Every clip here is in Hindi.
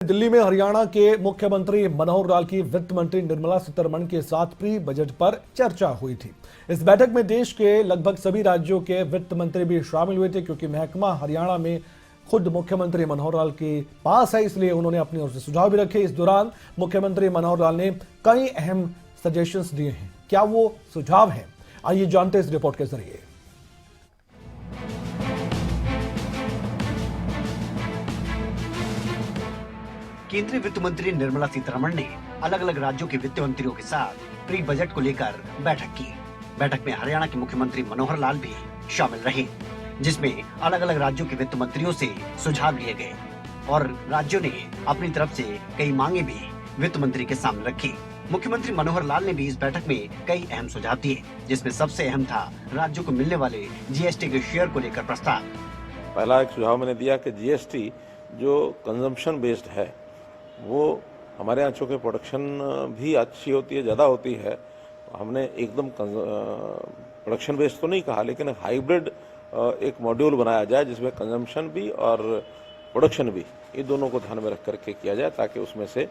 दिल्ली में हरियाणा के मुख्यमंत्री मनोहर लाल की वित्त मंत्री निर्मला सीतारमण के साथ प्री बजट पर चर्चा हुई थी। इस बैठक में देश के लगभग सभी राज्यों के वित्त मंत्री भी शामिल हुए थे, क्योंकि महकमा हरियाणा में खुद मुख्यमंत्री मनोहर लाल के पास है, इसलिए उन्होंने अपनी ओर से सुझाव भी रखे। इस दौरान मुख्यमंत्री मनोहर लाल ने कई अहम सजेशंस दिए हैं। क्या वो सुझाव हैं, आइए जानते हैं इस रिपोर्ट के जरिए। केंद्रीय वित्त मंत्री निर्मला सीतारमण ने अलग अलग राज्यों के वित्त मंत्रियों के साथ प्री बजट को लेकर बैठक की। बैठक में हरियाणा के मुख्यमंत्री मनोहर लाल भी शामिल रहे, जिसमें अलग अलग राज्यों के वित्त मंत्रियों से सुझाव लिए गए और राज्यों ने अपनी तरफ से कई मांगे भी वित्त मंत्री के सामने रखी। मुख्यमंत्री मनोहर लाल ने भी इस बैठक में कई अहम सुझाव दिए, जिसमें सबसे अहम था राज्यों को मिलने वाले जीएसटी के शेयर को लेकर प्रस्ताव। पहला एक सुझाव मैंने दिया कि जीएसटी जो कंजम्पशन बेस्ड है, वो हमारे यहाँ चूँकि प्रोडक्शन भी अच्छी होती है, ज़्यादा होती है, हमने एकदम प्रोडक्शन बेस्ड तो नहीं कहा, लेकिन हाइब्रिड एक मॉड्यूल बनाया जाए जिसमें कंजम्पशन भी और प्रोडक्शन भी, ये दोनों को ध्यान में रख करके किया जाए, ताकि उसमें से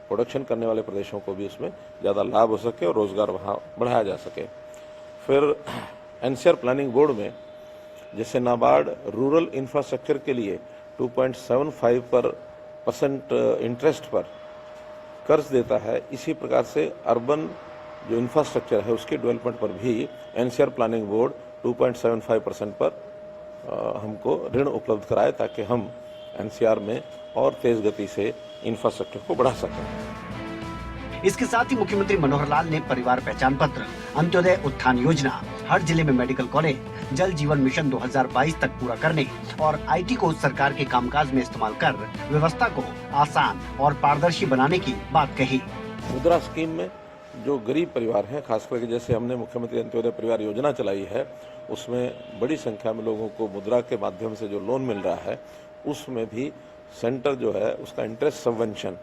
प्रोडक्शन करने वाले प्रदेशों को भी उसमें ज़्यादा लाभ हो सके और रोज़गार वहाँ बढ़ाया जा सके। फिर एनसीआर प्लानिंग बोर्ड में जैसे नाबार्ड रूरल इंफ्रास्ट्रक्चर के लिए 2.75% इंटरेस्ट पर कर्ज देता है, इसी प्रकार से अर्बन जो इंफ्रास्ट्रक्चर है उसके डेवलपमेंट पर भी एनसीआर प्लानिंग बोर्ड 2.75% पर हमको ऋण उपलब्ध कराए, ताकि हम एनसीआर में और तेज गति से इंफ्रास्ट्रक्चर को बढ़ा सकें। इसके साथ ही मुख्यमंत्री मनोहर लाल ने परिवार पहचान पत्र, अंत्योदय उत्थान योजना, हर जिले में मेडिकल कॉलेज, जल जीवन मिशन 2022 तक पूरा करने और आईटी को सरकार के कामकाज में इस्तेमाल कर व्यवस्था को आसान और पारदर्शी बनाने की बात कही। मुद्रा स्कीम में जो गरीब परिवार हैं, खास करके जैसे हमने मुख्यमंत्री अंत्योदय परिवार योजना चलाई है, उसमें बड़ी संख्या में लोगों को मुद्रा के माध्यम से जो लोन मिल रहा है, उसमें भी सेंटर जो है उसका इंटरेस्ट सबवेंशन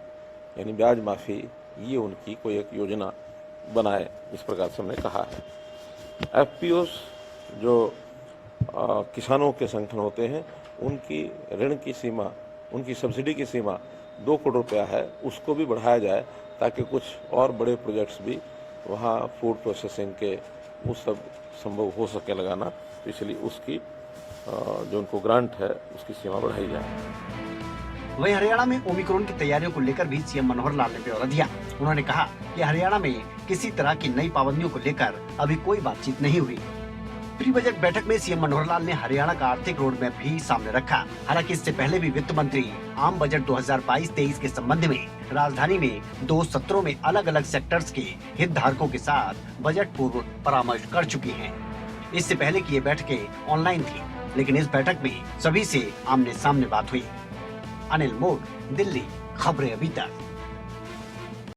यानी ब्याज माफ़ी, ये उनकी कोई एक योजना बनाए, इस प्रकार से हमने कहा है। एफपीओस जो किसानों के संगठन होते हैं, उनकी ऋण की सीमा, उनकी सब्सिडी की सीमा 2 करोड़ रुपया है, उसको भी बढ़ाया जाए, ताकि कुछ और बड़े प्रोजेक्ट्स भी वहाँ फूड प्रोसेसिंग के वो सब संभव हो सके लगाना, तो इसलिए उसकी जो उनको ग्रांट है उसकी सीमा बढ़ाई जाए। वहीं हरियाणा में ओमिक्रॉन की तैयारियों को लेकर भी सीएम मनोहर लाल ने ब्यौरा दिया। उन्होंने कहा कि हरियाणा में किसी तरह की नई पाबंदियों को लेकर अभी कोई बातचीत नहीं हुई। प्री बजट बैठक में सीएम मनोहर लाल ने हरियाणा का आर्थिक रोड मैप भी सामने रखा। हालांकि इससे पहले भी वित्त मंत्री आम बजट 2022-23 के संबंध में राजधानी में 2 सत्रों में अलग अलग सेक्टर्स के हितधारकों के साथ बजट पूर्व परामर्श कर चुकी हैं। इससे पहले की ये बैठकें ऑनलाइन थी, लेकिन इस बैठक में सभी से आमने सामने बात हुई। अनिल मोड़, दिल्ली, खबरें अभी तक।